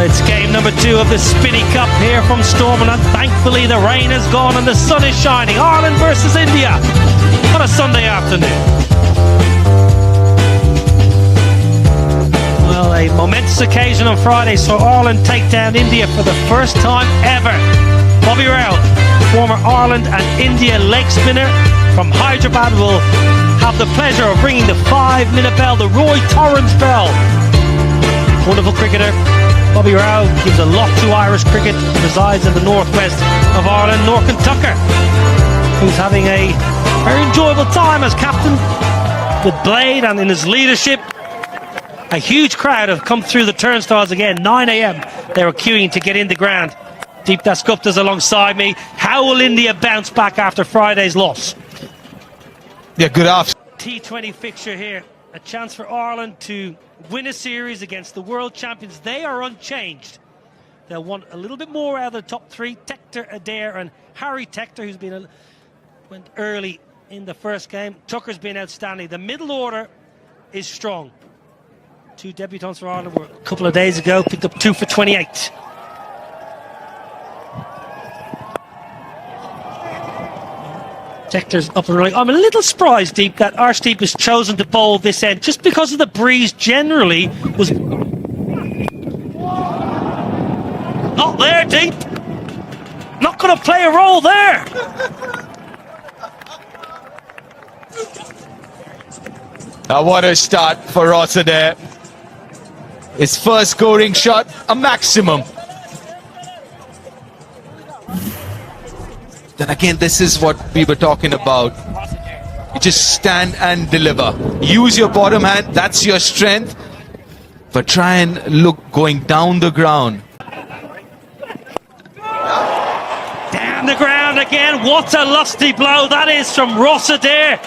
It's game number 2 of the Spinny Cup here from Stormont, and thankfully the rain has gone and the sun is shining. Ireland versus India on a Sunday afternoon. Well, a momentous occasion on Friday saw Ireland take down India for the first time ever. Bobby Rao, former Ireland and India leg spinner from Hyderabad, will have the pleasure of ringing the 5-minute bell, the Roy Torrance bell. Wonderful cricketer. Bobby Rao gives a lot to Irish cricket, resides in the northwest of Ireland. Norcan Tucker, who's having a very enjoyable time as captain with Blade and in his leadership. A huge crowd have come through the turnstiles again. 9 a.m. they were queuing to get in the ground. Deep Das Gupta's alongside me. How will India bounce back after Friday's loss? Yeah, good afternoon. T20 fixture here. A chance for Ireland to win a series against the world champions. They are unchanged. They'll want a little bit more out of the top 3. Tector, Adair and Harry Tector, who's been went early in the first game. Tucker's been outstanding. The middle order is strong. 2 debutants for Ireland were a couple of days ago, picked up 2 for 28. Tector's up and running. I'm a little surprised, Deep, that Arshdeep has chosen to bowl this end just because of the breeze generally was not there, Deep. Not going to play a role there. Now what a start for Rossa there. His first scoring shot, a maximum. Then again, this is what we were talking about. You just stand and deliver. Use your bottom hand, that's your strength. But try and look going down the ground. Down the ground again. What a lusty blow that is from Ross Adair.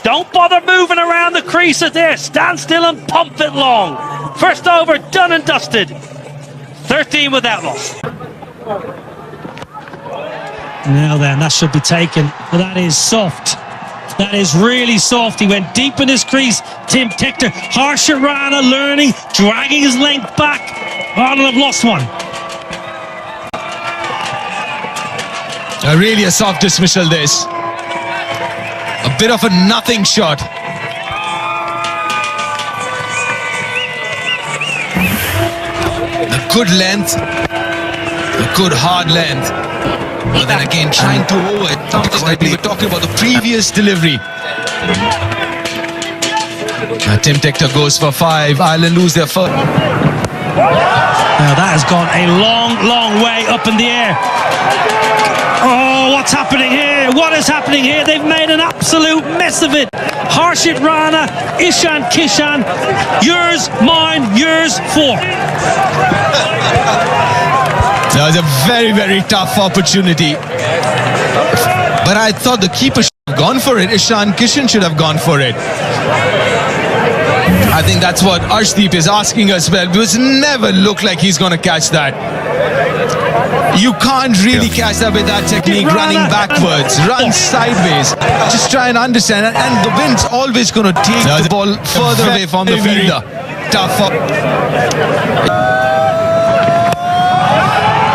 Don't bother moving around the crease Adair. Stand still and pump it long. First over, done and dusted. 13 without loss. Now then, that should be taken. But that is soft. That is really soft. He went deep in his crease. Tim Tector, Harsha Rana learning, dragging his length back. Ireland have lost one. Really a soft dismissal this. A bit of a nothing shot. A good length. A good hard length. But then again, trying to over it, because like we were talking about the previous delivery. Tim Tector goes for 5. Ireland lose their first. Now that has gone a long, long way up in the air. Oh, what's happening here? What is happening here? They've made an absolute mess of it. Harshit Rana, Ishan Kishan, yours, mine, yours, 4. That was a very, very tough opportunity. But I thought the keeper should have gone for it. Ishan Kishan should have gone for it. I think that's what Arshdeep is asking as well, because it never looked like he's going to catch that. You can't really catch that with that technique, running backwards, run sideways. Just try and understand it. And the wind's always going to take the ball further away from the fielder. Tough.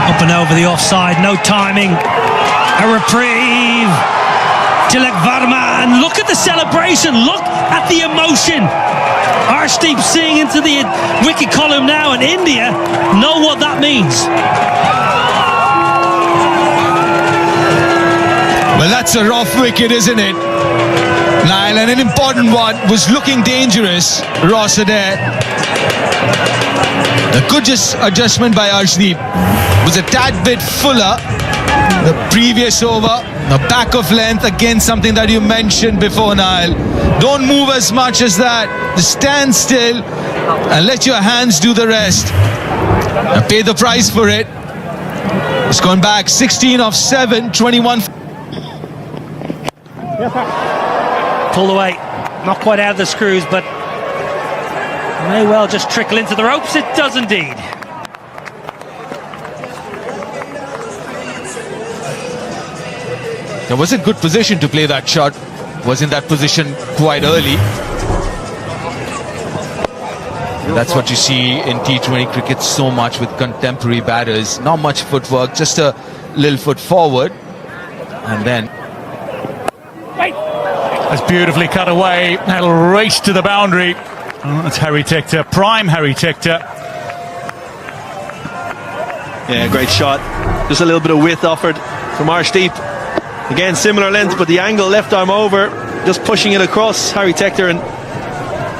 Up and over the offside, no timing. A reprieve. Tilak Varma, and look at the celebration, look at the emotion. Arshdeep seeing into the wicket column now, and India know what that means. Well, that's a rough wicket, isn't it, Niall? And an important one, was looking dangerous. Ross Adair. A good adjustment by Arshdeep. Was a tad bit fuller the previous over. The back of length, again something that you mentioned before, Niall. Don't move as much as that. Just stand still and let your hands do the rest. And pay the price for it. It's gone back 16 of 7, 21. Pulled away, not quite out of the screws, but may well just trickle into the ropes. It does indeed. It was a good position to play that shot. Was in that position quite early. That's what you see in T20 cricket so much with contemporary batters. Not much footwork, just a little foot forward. And then... That's beautifully cut away. That'll race to the boundary. Oh, that's Harry Tector, prime Harry Tector. Yeah, great shot. Just a little bit of width offered from Arshdeep. Again, similar length, but the angle, left arm over, just pushing it across Harry Tector, and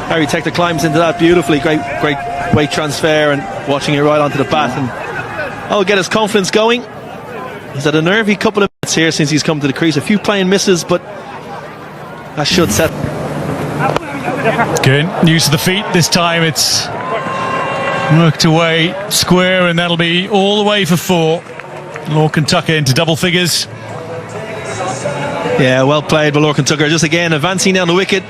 Harry Tector climbs into that beautifully. Great weight transfer and watching it right onto the bat, and that'll get his confidence going. He's had a nervy couple of minutes here since he's come to the crease. A few playing misses, but that should set. Good, use of the feet. This time it's worked away square, and that'll be all the way for 4. Lorcan Tucker into double figures. Yeah, well played by Lorcan Tucker. Just again advancing down the wicket,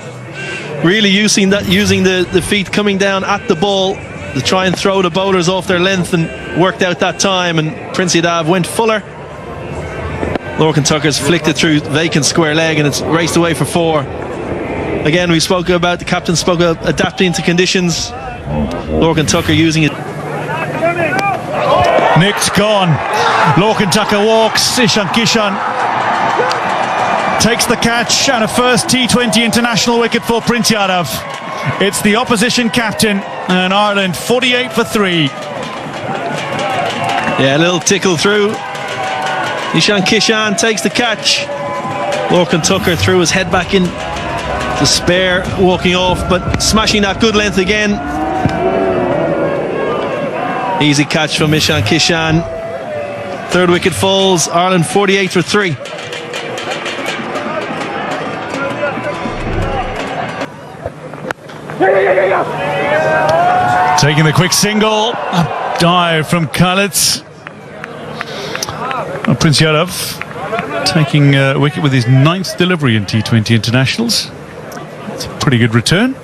really using the feet coming down at the ball to try and throw the bowlers off their length, and worked out that time. And Prince Yadav went fuller. Lorcan Tucker's flicked it through vacant square leg, and it's raced away for 4. Again, the captain spoke about adapting to conditions. Lorcan Tucker using it. Nick's gone. Lorcan Tucker walks. Ishan Kishan takes the catch, and a first T20 international wicket for Prince Yadav. It's the opposition captain, and Ireland 48 for 3. Yeah, a little tickle through. Ishan Kishan takes the catch. Lorcan Tucker threw his head back in to spare, walking off, but smashing that good length again. Easy catch from Ishan Kishan. 3rd wicket falls. Ireland 48 for 3. Taking the quick single, a dive from Khalid. Prince Yadav taking a wicket with his 9th delivery in T20 internationals. It's a pretty good return.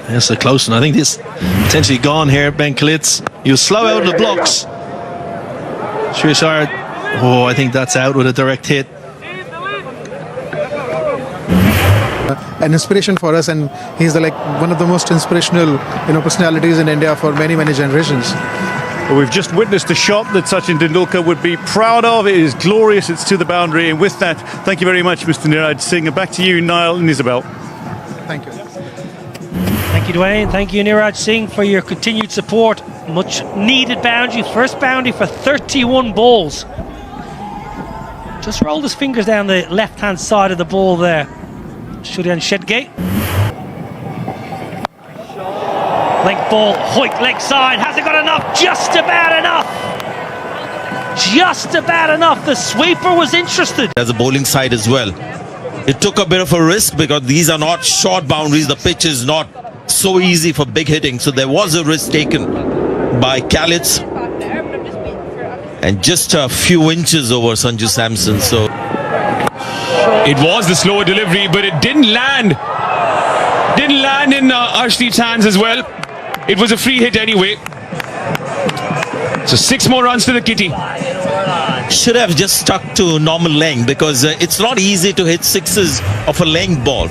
That's a close one. I think this potentially gone here. Ben Kalitz, he was slow out of the blocks. Shrishar, I think that's out with a direct hit. An inspiration for us, and he's one of the most inspirational personalities in India for many generations. Well, we've just witnessed a shot that Sachin Tendulkar would be proud of. It is glorious. It's to the boundary, and with that, thank you very much, Mr. Niraj Singh. And back to you, Niall and Isabel. Thank you. Thank you, Dwayne. Thank you, Niraj Singh, for your continued support. Much needed boundary. First boundary for 31 balls. Just rolled his fingers down the left-hand side of the ball there. Shudyan Shedgate. Length ball, Hoyt leg side. Has it got enough? Just about enough. Just about enough. The sweeper was interested. As a bowling side as well. It took a bit of a risk because these are not short boundaries. The pitch is not so easy for big hitting. So there was a risk taken by Khalid. And just a few inches over Sanju Samson. So it was the slower delivery, but it didn't land. Didn't land in Arshdeep's hands as well. It was a free hit anyway. So 6 more runs to the kitty. Should have just stuck to normal length, because it's not easy to hit sixes of a length ball.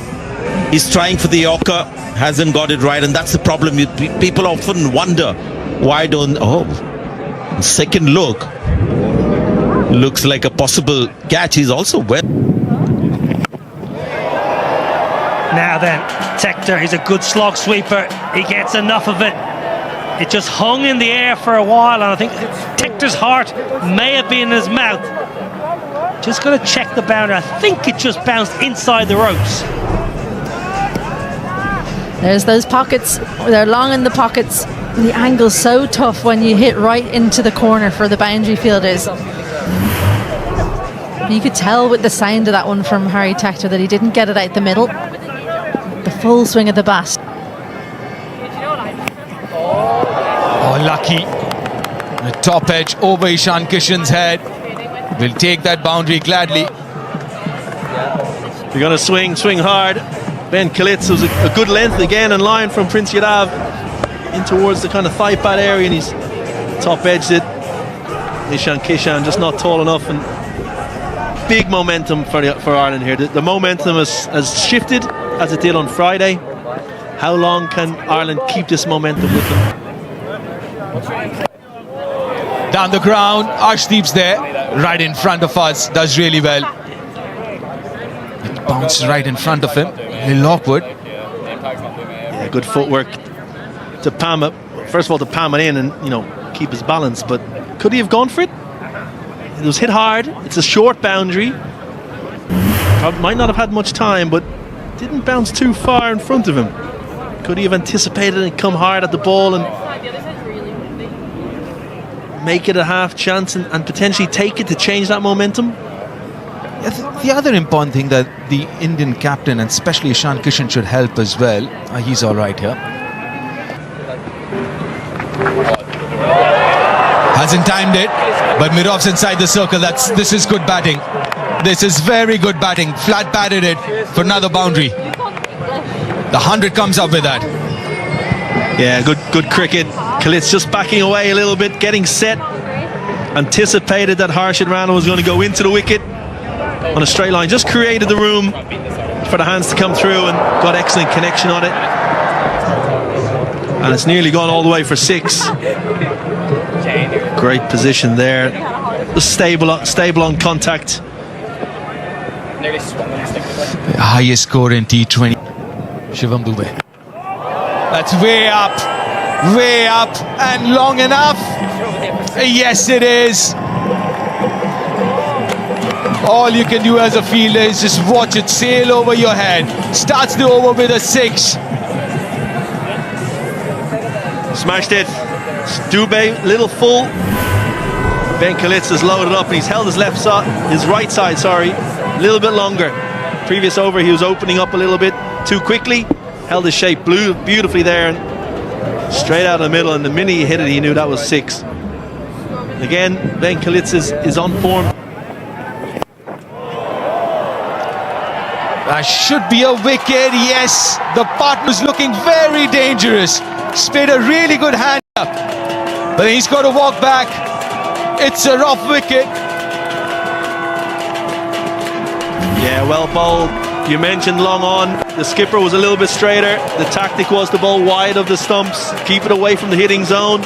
He's trying for the Yorker, hasn't got it right, and that's the problem. People often wonder why don't... second look. Looks like a possible catch. He's also well. Now then, Tector, he's a good slog sweeper. He gets enough of it. It just hung in the air for a while, and I think Tector's heart may have been in his mouth. Just going to check the boundary. I think it just bounced inside the ropes. There's those pockets. They're long in the pockets. The angle's so tough when you hit right into the corner for the boundary fielders. You could tell with the sound of that one from Harry Tector that he didn't get it out the middle. The full swing of the bat. Oh, lucky. The top edge over Ishan Kishan's head. Will take that boundary gladly. You're going to swing hard. Ben Kalitz was a good length again in line from Prince Yadav in towards the kind of thigh pad area, and he's top edged it. Ishan Kishan just not tall enough, and big momentum for Ireland here. The momentum has shifted as it did on Friday. How long can Ireland keep this momentum with them? Down the ground, Arshdeep's there, right in front of us, does really well. It bounced right in front of him, a little awkward. Yeah, good footwork to palm it. First of all, to palm it in and, you know, keep his balance, but could he have gone for it? It was hit hard. It's a short boundary. Probably might not have had much time, but didn't bounce too far in front of him. Could he have anticipated and come hard at the ball and make it a half chance and potentially take it to change that momentum? The other important thing that the Indian captain and especially Ishan Kishan should help as well. He's all right here. Hasn't timed it, but Mirov's inside the circle. This is good batting. This is very good batting. Flat batted it for another boundary. The 100 comes up with that. Yeah, good cricket. Kalitz just backing away a little bit, getting set. Anticipated that Harshad Rana was going to go into the wicket on a straight line. Just created the room for the hands to come through and got excellent connection on it. And it's nearly gone all the way for 6. Great position there. Just stable on contact. The highest score in T20. Shivam Dube. That's way up, and long enough. Yes, it is. All you can do as a fielder is just watch it sail over your head. Starts the over with a 6. Smashed it. Dube, little full. Ben Kalitz has loaded up and he's held his right side, a little bit longer. Previous over he was opening up a little bit too quickly. Held his shape beautifully there and straight out of the middle, and the minute he hit it he knew that was 6. Again, Ben Kalitz is on form. That should be a wicket, yes. The partner's looking very dangerous. He's played a really good hand up, but he's got to walk back. It's a rough wicket. Yeah, well bowled. You mentioned long on. The skipper was a little bit straighter. The tactic was to bowl wide of the stumps, keep it away from the hitting zone.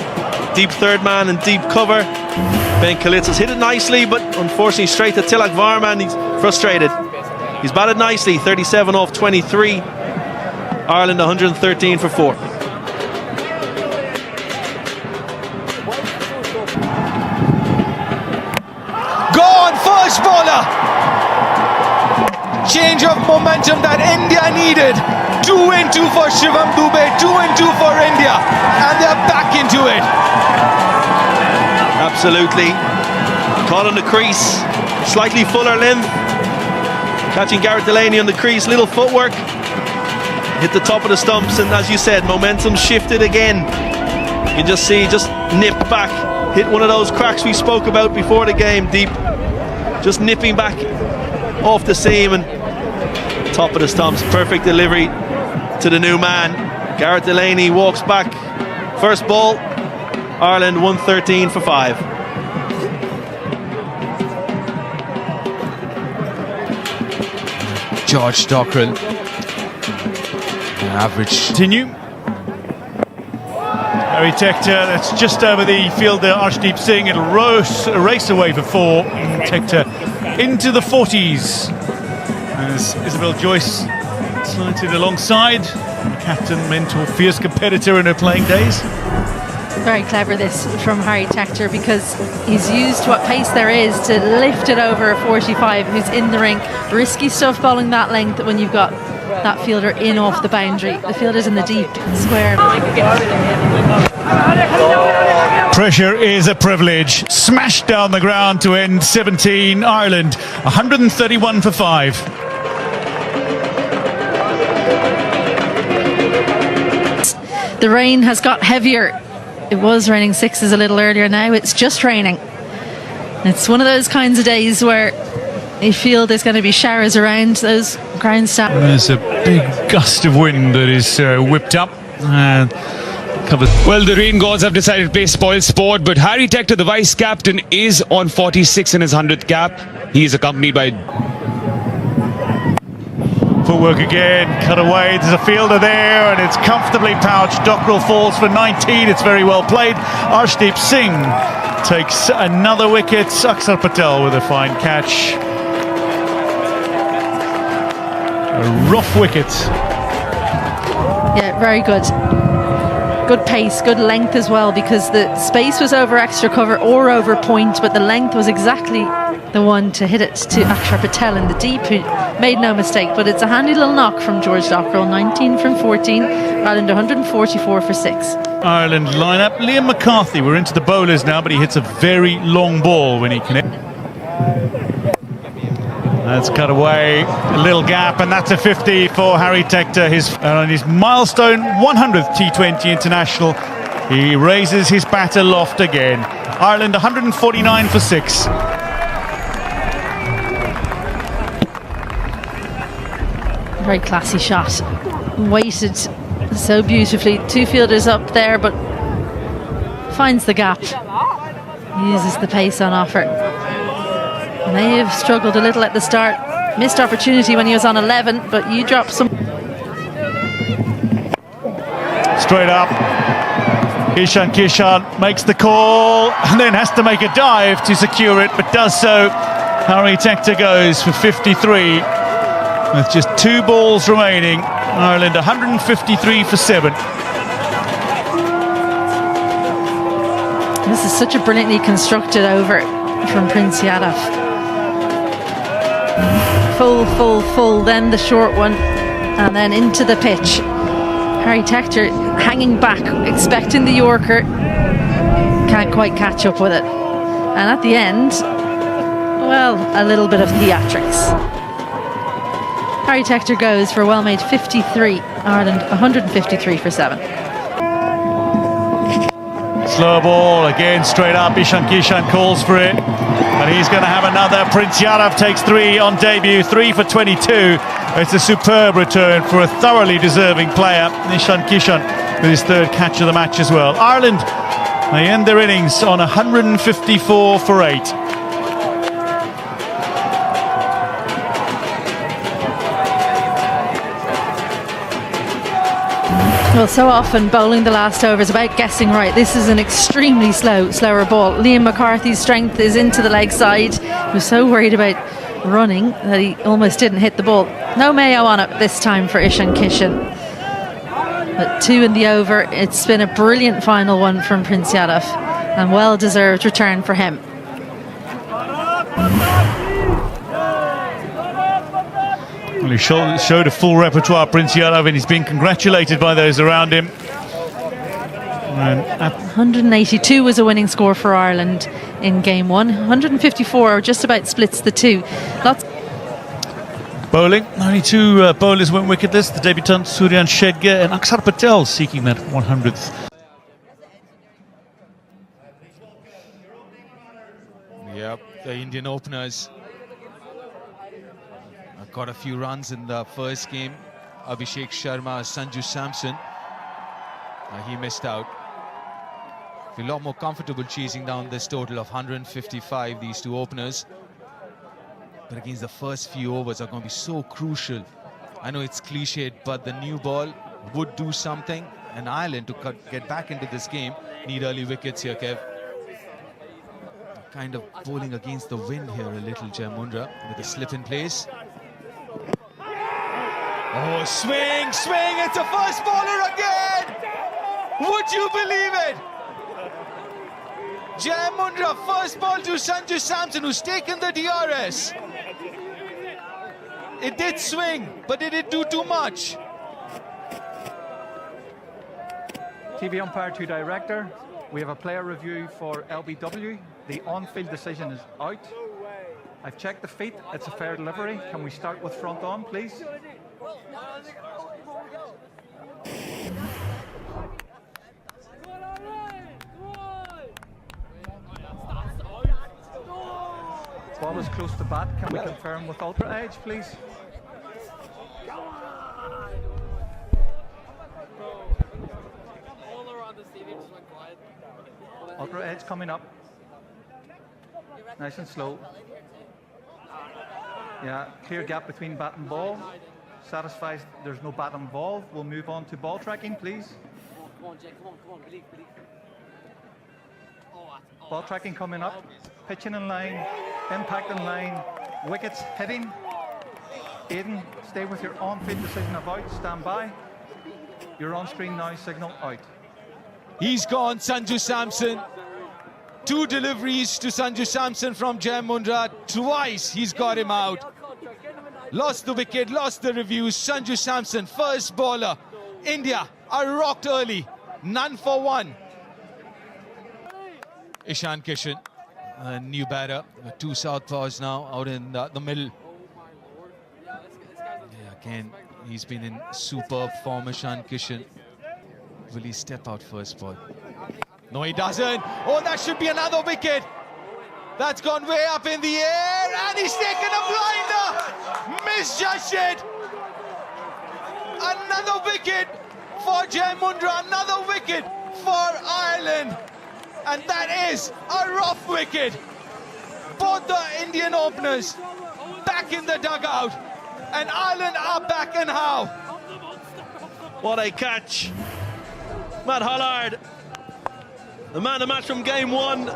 Deep third man and deep cover. Ben Kalitz has hit it nicely, but unfortunately straight to Tilak Varma, and he's frustrated. He's batted nicely, 37 off 23. Ireland 113 for 4. Gone, first bowler. Change of momentum that India needed. 2 and 2 for Shivam Dube, 2 and 2 for India, and they're back into it. Absolutely. Caught on the crease, slightly fuller length. Catching Garrett Delaney on the crease, little footwork. Hit the top of the stumps, and as you said, momentum shifted again. You can just see, just nip back. Hit one of those cracks we spoke about before the game, deep. Just nipping back off the seam and top of the stumps. Perfect delivery to the new man. Garrett Delaney walks back. First ball, Ireland 113 for 5. George Dockrell. Average. Continue. Harry Tector, that's just over the fielder Arshdeep Singh. It'll race away for 4. Tector into the 40s. As Isabel Joyce slanted alongside. Captain, mentor, fierce competitor in her playing days. Very clever this from Harry Tector, because he's used what pace there is to lift it over a 45 who's in the ring. Risky stuff bowling that length when you've got that fielder in off the boundary. The fielder's in the deep square. Pressure is a privilege. Smashed down the ground to end 17. Ireland 131 for 5. The rain has got heavier. It was raining 6s a little earlier. Now it's just raining. It's one of those kinds of days where you feel there's going to be showers around those ground staff. There's a big gust of wind that is whipped up and covered. Well, the rain gods have decided to play spoil sport, but Harry Tector, the vice captain, is on 46 in his 100th cap. He is accompanied by Footwork again, cut away, there's a fielder there, and it's comfortably pouched. Dockrell falls for 19, it's very well played. Arshdeep Singh takes another wicket. Akshar Patel with a fine catch. A rough wicket. Yeah, very good. Good pace, good length as well, because the space was over extra cover or over point, but the length was exactly the one to hit it to Akshar Patel in the deep, who made no mistake. But it's a handy little knock from George Dockrell. 19 from 14, Ireland 144 for 6. Ireland lineup. Liam McCarthy, we're into the bowlers now, but he hits a very long ball when he connects. That's cut away, a little gap, and that's a 50 for Harry Tector. On his milestone 100th T20 international, he raises his bat aloft again. Ireland 149 for 6. Very classy shot. Weighted so beautifully. Two fielders up there, but finds the gap. Uses the pace on offer. May have struggled a little at the start. Missed opportunity when he was on 11, but you dropped some. Straight up. Ishan Kishan makes the call and then has to make a dive to secure it, but does so. Harry Tector goes for 53 with just 2 balls remaining. Ireland 153 for 7. This is such a brilliantly constructed over from Prince Yadav. Full, then the short one, and then into the pitch. Harry Tector hanging back, expecting the Yorker, can't quite catch up with it. And at the end, well, a little bit of theatrics. Harry Tector goes for a well-made 53, Ireland 153 for 7. Slow ball, again straight up, Ishan Kishan calls for it. And he's going to have another. Prince Yadav takes 3 on debut, 3 for 22. It's a superb return for a thoroughly deserving player. Ishan Kishan with his 3rd catch of the match as well. Ireland, they end their innings on 154 for 8. Well, so often bowling the last over is about guessing right. This is an extremely slower ball. Liam McCarthy's strength is into the leg side. He was so worried about running that he almost didn't hit the ball. No Mayo on it this time for Ishan Kishan. But 2 in the over. It's been a brilliant final one from Prince Yadav, and well-deserved return for him. Well, he showed a full repertoire, Prince Yadav, and he's been congratulated by those around him. 182 was a winning score for Ireland in game 1. 154 just about splits the two. Bowling, only 2 bowlers went wicketless. The debutant Suryan Shedgar and Akshar Patel seeking that 100th. Yep, the Indian openers got a few runs in the first game. Abhishek Sharma, Sanju Samson, he missed out. A lot more comfortable chasing down this total of 155, these 2 openers. But against the first few overs are going to be so crucial. I know it's cliched, but the new ball would do something. And Ireland, to get back into this game, need early wickets here, Kev. Kind of bowling against the wind here a little, Jai Mundra, with a slip in place. Oh, swing, it's a first bowler again! Would you believe it? Jai Mundra, first ball to Sanju Samson, who's taken the DRS. It did swing, but did it do too much? TV umpire to director. We have a player review for LBW. The on-field decision is out. I've checked the feet. It's a fair delivery. Can we start with front on, please? Ball is close to bat. Can we confirm with ultra edge, please? Ultra edge coming up. Nice and slow. Yeah, clear gap between bat and ball. Satisfied there's no bat involved, we'll move on to ball tracking, please. Ball tracking coming up. Pitching in line, impact in line, wickets hitting. Aidan, stay with your on-field decision of out, stand by. Your on-screen now signal out. He's gone, Sanju Samson. 2 deliveries to Sanju Samson from Jai Mundra. Twice he's got him out. Lost the wicket, lost the reviews. Sanju Samson, first bowler. India are rocked early. None for 1. Ishan Kishan, a new batter. 2 southpaws now out in the middle. Yeah, again, he's been in superb form, Ishan Kishan. Will he step out first ball? No, he doesn't. Oh, that should be another wicket. That's gone way up in the air, and he's taken a blinder. Misjudged it. Another wicket for Jai Mundra, another wicket for Ireland. And that is a rough wicket. Both the Indian openers back in the dugout, and Ireland are back, and how? What a catch. Matt Hollard, the man of the match from game 1.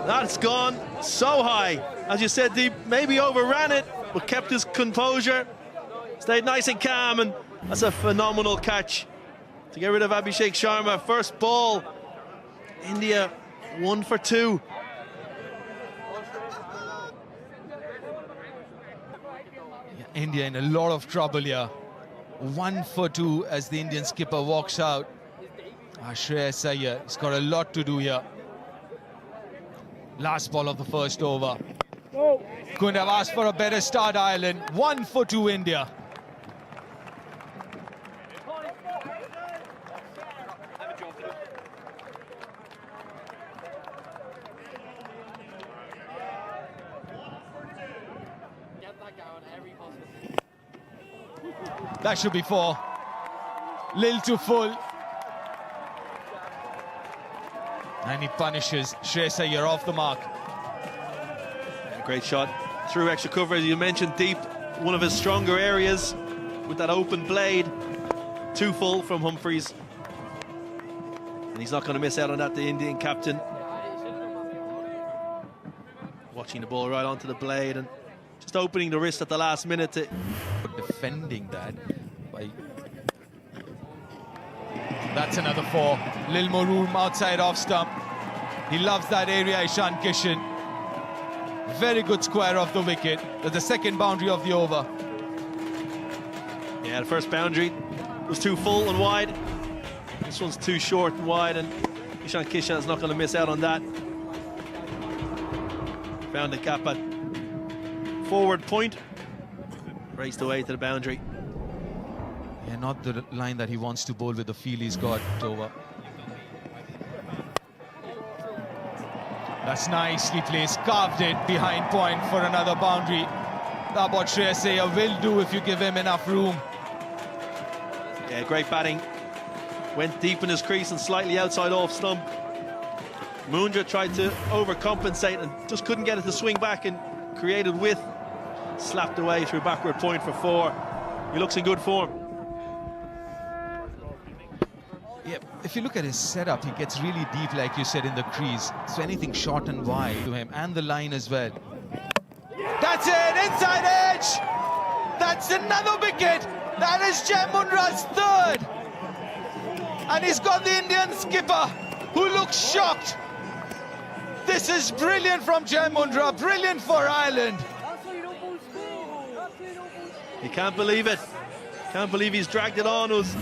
That's gone so high. As you said, Deep maybe overran it, but kept his composure. Stayed nice and calm, and that's a phenomenal catch to get rid of Abhishek Sharma. First ball, India 1 for 2. Yeah, India in a lot of trouble here. 1 for 2 as the Indian skipper walks out. Shreyas Iyer, he's got a lot to do here. Last ball of the first over. Couldn't have asked for a better start, Ireland. 1 for 2 India. That should be 4. Lil to full. And he punishes Shreyas Iyer off the mark. Yeah, great shot. Through extra cover, as you mentioned, Deep. One of his stronger areas with that open blade. 2 full from Humphreys. And he's not going to miss out on that, the Indian captain. Watching the ball right onto the blade and just opening the wrist at the last minute to... Defending that by... That's another 4. Lil Maroon outside off stump. He loves that area, Ishan Kishan. Very good square of the wicket. That's the second boundary of the over. Yeah, the first boundary was too full and wide. This one's too short and wide, and Ishan Kishan is not going to miss out on that. Found the gap at forward point. Raced away to the boundary. Yeah, not the line that he wants to bowl with the feel he's got over. That's nicely placed, carved it behind point for another boundary. That's what Shreyas Iyer will do if you give him enough room. Yeah, great batting. Went deep in his crease and slightly outside off stump. Mundra tried to overcompensate and just couldn't get it to swing back and created width. Slapped away through backward point for 4. He looks in good form. Yeah, if you look at his setup, he gets really deep, like you said, in the crease. So anything short and wide to him, and the line as well. That's it, inside edge! That's another wicket! That is Jai Mundra's 3rd! And he's got the Indian skipper, who looks shocked. This is brilliant from Jai Mundra, brilliant for Ireland. You can't believe it. Can't believe he's dragged it on. It was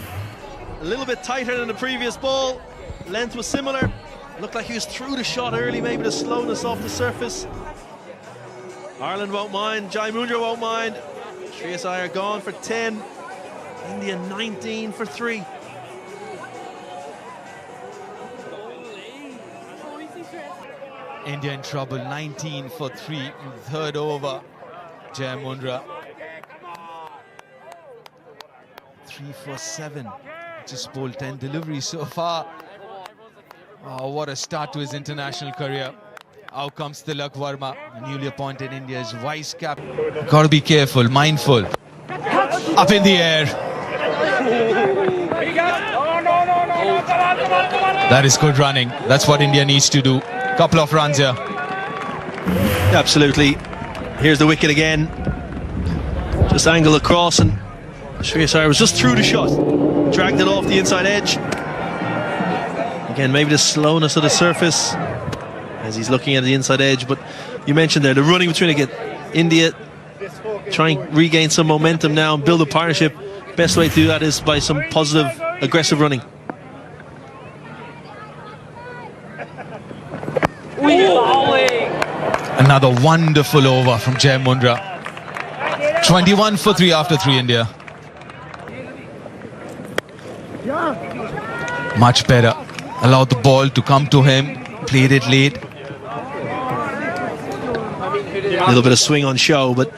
a little bit tighter than the previous ball. Length was similar. Looked like he was through the shot early, maybe the slowness off the surface. Ireland won't mind, Jai Mundra won't mind. Shreyas Iyer gone for 10. India 19 for 3. India in trouble, 19 for 3 in the 3rd over. Jai Mundra 3 for 7. Just bowled 10 deliveries so far. Oh, what a start to his international career. Out comes Tilak Verma, newly appointed India's vice captain. Got to be careful, mindful. Up in the air. That is good running. That's what India needs to do. Couple of runs here. Absolutely. Here's the wicket again. Just angled across, and Shreyas Iyer was just through the shot. Dragged it off the inside edge. Again, maybe the slowness of the surface as he's looking at the inside edge. But you mentioned there the running between again. India trying to regain some momentum now and build a partnership. Best way to do that is by some positive, aggressive running. Another wonderful over from Jai Mundra. 21 for 3 after 3 India. Much better. Allowed the ball to come to him. Played it late. A little bit of swing on show, but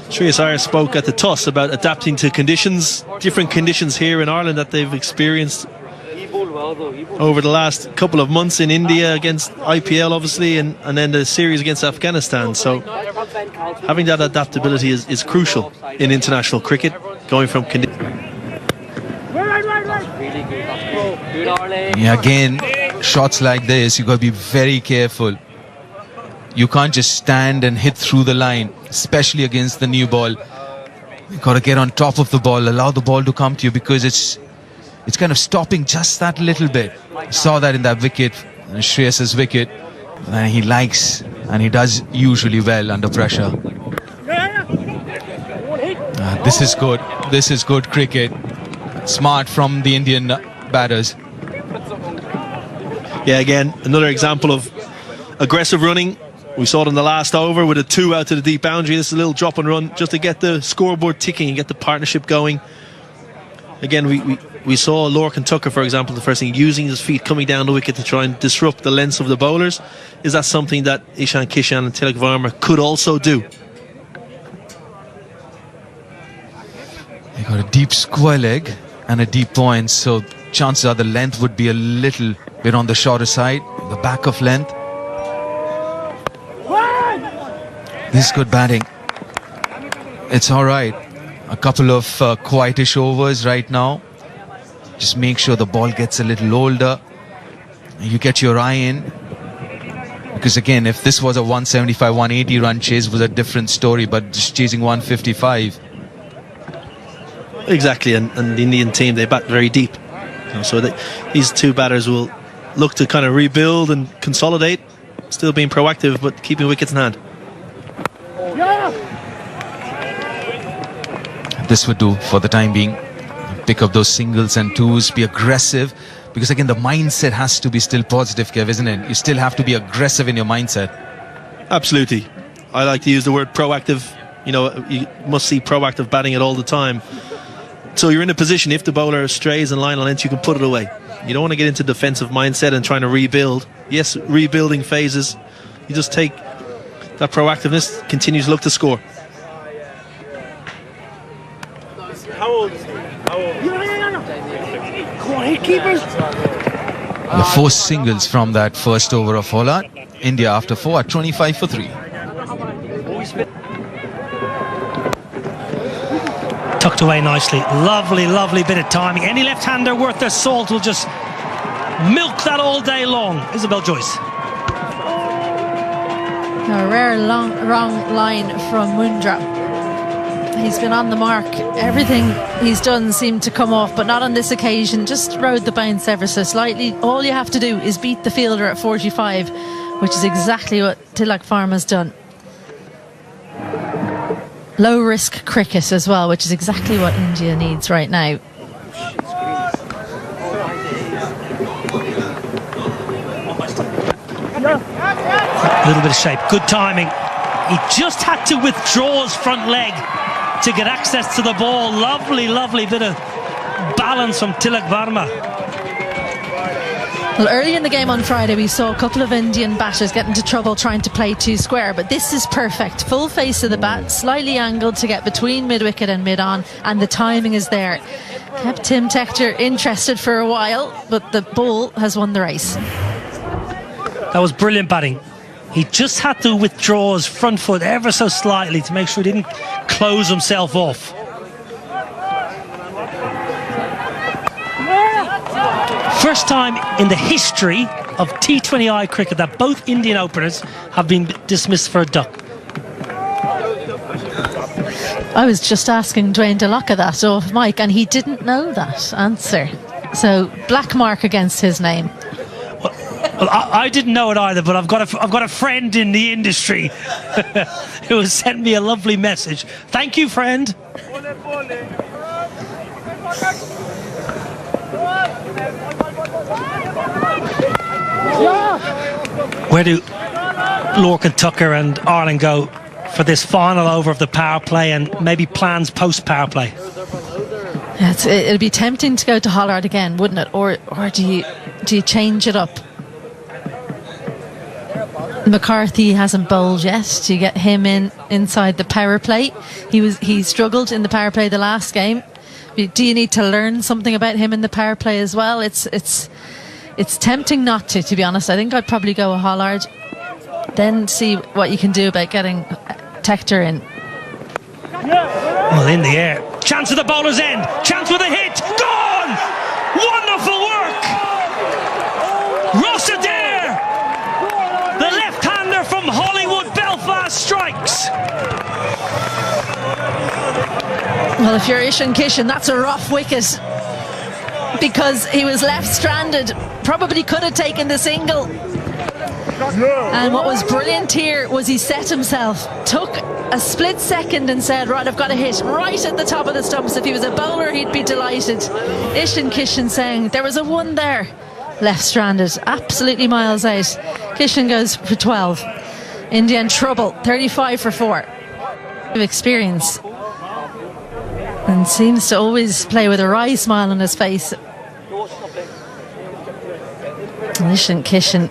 Shreyas Iyer spoke at the toss about adapting to conditions, different conditions here in Ireland that they've experienced over the last couple of months in India against IPL obviously, and then the series against Afghanistan. So having that adaptability is crucial in international cricket, going from conditions. Yeah, again, shots like this, you got to be very careful. You can't just stand and hit through the line, especially against the new ball. You got to get on top of the ball, allow the ball to come to you, because it's kind of stopping just that little bit. Saw that in that wicket, Shreyas's wicket, and he likes, and he does usually well under pressure. This is good. This is good cricket. Smart from the Indian batters. Yeah, again, another example of aggressive running. We saw it in the last over with a 2 out to the deep boundary. This is a little drop and run just to get the scoreboard ticking and get the partnership going. Again, we saw Lorcan Tucker, for example, the first thing, using his feet coming down the wicket to try and disrupt the lengths of the bowlers. Is that something that Ishan Kishan and Tilak Varma could also do? They got a deep square leg and a deep point, so chances are the length would be a little bit on the shorter side, the back of length. This is good batting. It's all right. A couple of quietish overs right now. Just make sure the ball gets a little older. You get your eye in. Because again, if this was a 175, 180 run chase, it was a different story, but just chasing 155. Exactly, and the Indian team, they bat very deep. So these two batters will look to kind of rebuild and consolidate, still being proactive, but keeping wickets in hand. This would do for the time being. Pick up those singles and twos, be aggressive, because again the mindset has to be still positive, Kev, isn't it? You still have to be aggressive in your mindset. Absolutely. I like to use the word proactive. You know, you must see proactive batting it all the time. So you're in a position, if the bowler strays and line on length, you can put it away. You don't want to get into defensive mindset and trying to rebuild. Yes, rebuilding phases. You just take that proactiveness, continues to look to score. The 4 singles from that first over of Holland. India after 4 at 25 for 3. Tucked away nicely. Lovely, lovely bit of timing. Any left-hander worth their salt will just milk that all day long. Isabel Joyce. A rare wrong line from Mundra. He's been on the mark. Everything he's done seemed to come off, but not on this occasion. Just rode the bounce ever so slightly. All you have to do is beat the fielder at 45, which is exactly what Tilak Varma's done. Low risk cricket as well, which is exactly what India needs right now. A little bit of shape, good timing. He just had to withdraw his front leg to get access to the ball. Lovely, lovely bit of balance from Tilak Varma. Well, early in the game on Friday, we saw a couple of Indian batters get into trouble trying to play too square, but this is perfect. Full face of the bat, slightly angled to get between mid-wicket and mid-on, and the timing is there. Kept Tim Tector interested for a while, but the ball has won the race. That was brilliant batting. He just had to withdraw his front foot ever so slightly to make sure he didn't close himself off. first time in the history of T20I cricket that both Indian openers have been dismissed for a duck. I was just asking Dwayne DeLocca that off mic, and he didn't know that answer. So black mark against his name. Well, I didn't know it either, but I've got a friend in the industry who has sent me a lovely message. Thank you, friend. Where do Lorcan Tucker and Ireland go for this final over of the power play and maybe plans post power play? Yeah, it'd be tempting to go to Hollard again, wouldn't it? Or do you change it up? McCarthy hasn't bowled yet. Do you get him inside the power play? He struggled in the power play the last game. Do you need to learn something about him in the power play as well? It's tempting not to be honest. I think I'd probably go with Hollard, then see what you can do about getting Tector in. Well, in the air. Chance at the bowler's end. Chance with a hit. Gone! Wonderful work! Ross Adair! The left-hander from Hollywood, Belfast strikes. Well, if you're Ishan Kishan, that's a rough wicket, because he was left stranded. Probably could have taken the single. And what was brilliant here was he set himself, took a split second and said, right, I've got a hit right at the top of the stumps. If he was a bowler, he'd be delighted. Ishan Kishan saying there was a one there. Left stranded, absolutely miles out. Kishan goes for 12. India in trouble, 35 for 4. Experience. And seems to always play with a wry smile on his face. Ishan Kishan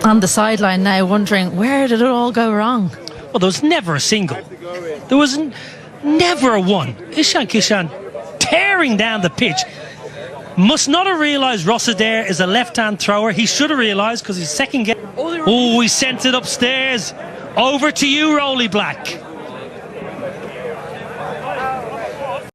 on the sideline now, wondering where did it all go wrong. Well, there was never a single. There was never a one. Ishan Kishan tearing down the pitch. Must not have realised Ross Adair is a left-hand thrower. He should have realised, because he's second game. Oh, he sent it upstairs. Over to you, Rolly Black.